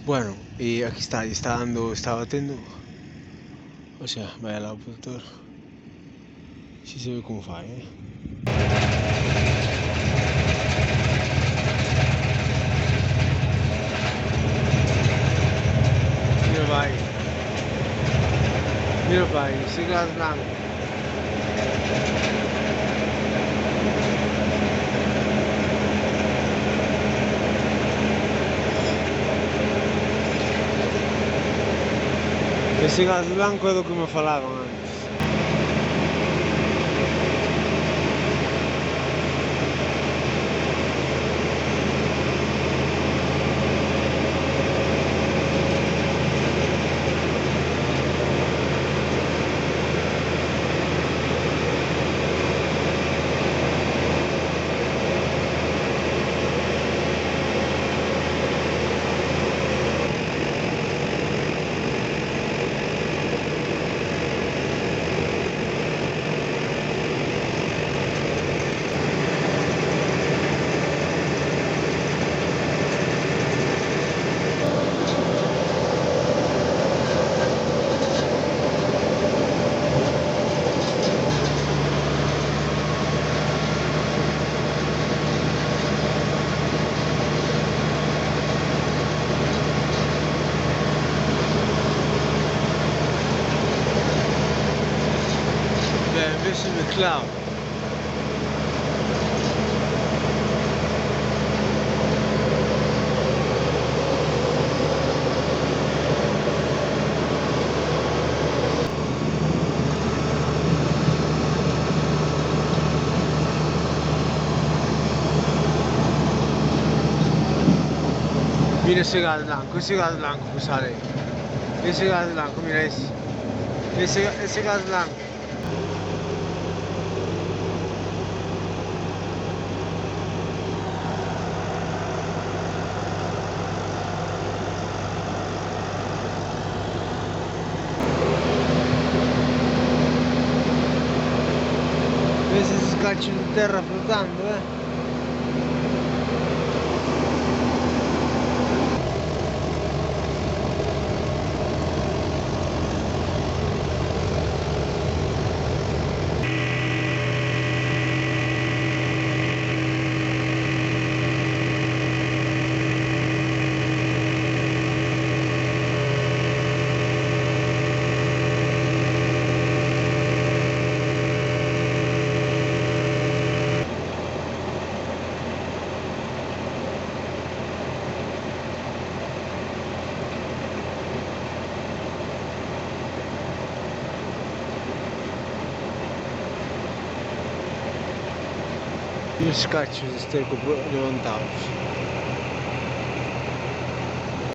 Bueno, y aquí está, y está dando, está batiendo. O sea, vaya al lado productor. Sí se ve como fa, Mira vai. Mira vai, siga blanco. Ese gas blanco é do que me falaban antes. Invece il cloud. Mira ese gas blanco que sale. Ese gas blanco, mira ese. Ese gas blanco. Vedi se scacci in terra flotando, E os cachos de esterco levantados.